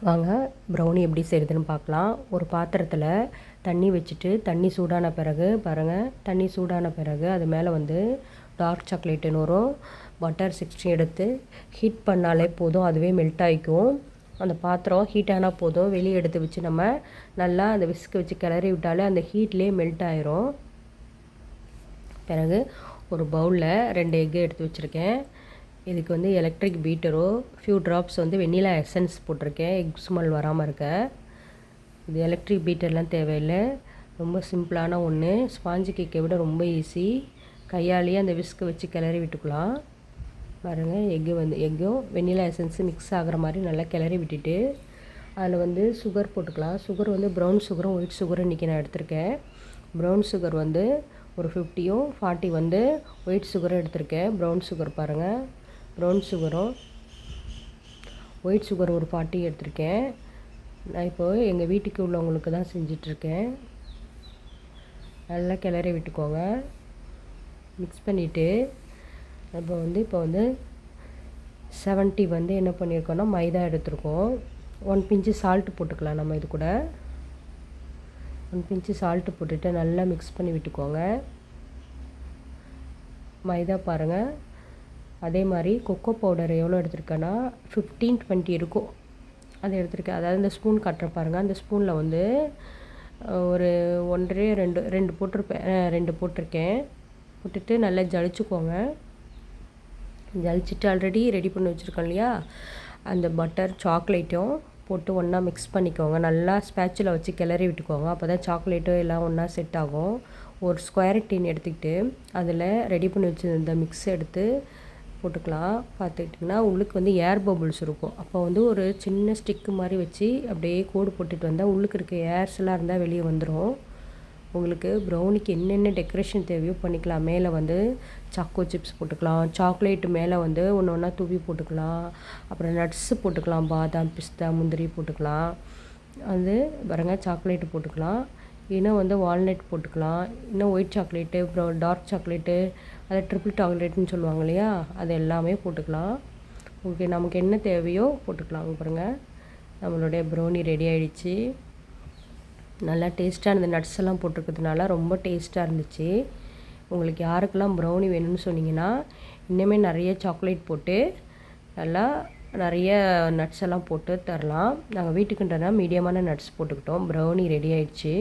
வாங்க ப்ரௌனி எப்படி செய்கிறதுன்னு பார்க்கலாம். ஒரு பாத்திரத்தில் தண்ணி வச்சுட்டு தண்ணி சூடான பிறகு பாருங்கள், தண்ணி சூடான பிறகு அது மேலே டார்க் சாக்லேட்டுன்னு வரும். பட்டர் 16 எடுத்து ஹீட் பண்ணாலே போதும், அதுவே மெல்ட் ஆகிக்கும். அந்த பாத்திரம் ஹீட் ஆனால் போதும், வெளியே எடுத்து வச்சு நம்ம நல்லா அந்த விஸ்க்கு வச்சு கிளறி விட்டாலே அந்த ஹீட்லேயே மெல்ட் ஆயிரும். பிறகு ஒரு பவுலில் 2 எக்கு எடுத்து வச்சுருக்கேன். இதுக்கு எலக்ட்ரிக் பீட்டரோ ஃபியூ ட்ராப்ஸ் வெண்ணிலா எசன்ஸ் போட்டிருக்கேன், எக் ஸ்மெல் வராமல் இருக்க. இது எலக்ட்ரிக் பீட்டர்லாம் தேவையில்லை, ரொம்ப சிம்பிளான ஒன்று. ஸ்பாஞ்சு கேக்கை விட ரொம்ப ஈஸி. கையாலேயே அந்த விஸ்க்கு வச்சு கிளறி விட்டுக்கலாம். பாருங்கள், எக்கும் வெண்ணிலா எசன்ஸு மிக்ஸ் ஆகிற மாதிரி நல்லா கிளறி விட்டுட்டு அதில் சுகர் போட்டுக்கலாம். சுகர் ப்ரௌன் சுகரும் ஒயிட் சுகரும் இன்றைக்கி நான் எடுத்திருக்கேன். ப்ரௌன் சுகர் ஒரு 50யும் 40 ஒயிட் சுகரும் எடுத்திருக்கேன். ப்ரௌன் சுகர் பாருங்கள், ப்ரௌன் சுகரும் ஒயிட் சுகர் ஒரு 40 எடுத்திருக்கேன். நான் இப்போது எங்கள் வீட்டுக்கு உள்ளவங்களுக்கு தான் செஞ்சிட்ருக்கேன். நல்லா கிளறி விட்டுக்கோங்க, மிக்ஸ் பண்ணிவிட்டு இப்போ 70 என்ன பண்ணியிருக்கோன்னா மைதா எடுத்துருக்கோம். 1 பிஞ்சு சால்ட்டு போட்டுக்கலாம். நம்ம இது கூட 1 பிஞ்சு சால்ட்டு போட்டுட்டு நல்லா மிக்ஸ் பண்ணி விட்டுக்கோங்க. மைதா பாருங்கள், அதே மாதிரி கொக்கோ பவுடர் எவ்வளோ எடுத்திருக்கேன்னா 15-20 இருக்கும், அதை எடுத்திருக்கேன். அதாவது இந்த ஸ்பூன் காட்டுற பாருங்கள், அந்த ஸ்பூனில் ஒரு 1.5-2 போட்டிருப்பேன், 2 போட்டிருக்கேன். போட்டுட்டு நல்லா ஜலிச்சுக்கோங்க. ஜலிச்சுட்டு ஆல்ரெடி ரெடி பண்ணி வச்சுருக்கோம் இல்லையா, அந்த பட்டர் சாக்லேட்டும் போட்டு ஒன்றா மிக்ஸ் பண்ணிக்கோங்க. நல்லா ஸ்பேட்சில் வச்சு கிளறி விட்டுக்கோங்க, அப்போ தான் சாக்லேட்டும் எல்லாம் ஒன்றா செட் ஆகும். ஒரு ஸ்கொயர் டின் எடுத்துக்கிட்டு அதில் ரெடி பண்ணி வச்சுருந்த மிக்ஸ் எடுத்து போட்டுக்கலாம். பார்த்துக்கிட்டிங்கன்னா உள்ளுக்கு ஏர் பபுள்ஸ் இருக்கும். அப்போ ஒரு சின்ன ஸ்டிக்கு மாதிரி வச்சு அப்படியே கோடு போட்டுட்டு வந்தால் உள்ளுக்கு இருக்க ஏர்ஸ்லாம் இருந்தால் வெளியே வந்துடும். உங்களுக்கு ப்ரௌனிக்கு என்னென்ன டெக்கரேஷன் தேவையோ பண்ணிக்கலாம். மேலே சாக்கோ சிப்ஸ் போட்டுக்கலாம், சாக்லேட்டு மேலே ஒன்று ஒன்றா தூவி போட்டுக்கலாம். அப்புறம் நட்ஸு போட்டுக்கலாம், பாதாம் பிஸ்தா முந்திரி போட்டுக்கலாம். பாருங்கள், சாக்லேட்டு போட்டுக்கலாம். இன்னும் வால்நட் போட்டுக்கலாம். இன்னும் ஒயிட் சாக்லேட்டு, அப்புறம் டார்க் சாக்லேட்டு, அதை ட்ரிபிள் சாக்லேட்டுன்னு சொல்லுவாங்க இல்லையா, அது எல்லாமே போட்டுக்கலாம். ஓகே, நமக்கு என்ன தேவையோ போட்டுக்கலாம். பாருங்கள், நம்மளுடைய ப்ரௌனி ரெடி ஆகிடுச்சு. நல்லா டேஸ்ட்டாக இருந்த நட்ஸ் எல்லாம் போட்டிருக்கிறதுனால ரொம்ப டேஸ்ட்டாக இருந்துச்சு. உங்களுக்கு யாருக்கெல்லாம் ப்ரௌனி வேணும்னு சொன்னீங்கன்னா இன்னுமே நிறைய சாக்லேட் போட்டு நல்லா நிறைய நட்ஸ் எல்லாம் போட்டு தரலாம். நாங்கள் வீட்டுக்குன்றனா மீடியமான நட்ஸ் போட்டுக்கிட்டோம். ப்ரௌனி ரெடி ஆகிடுச்சு.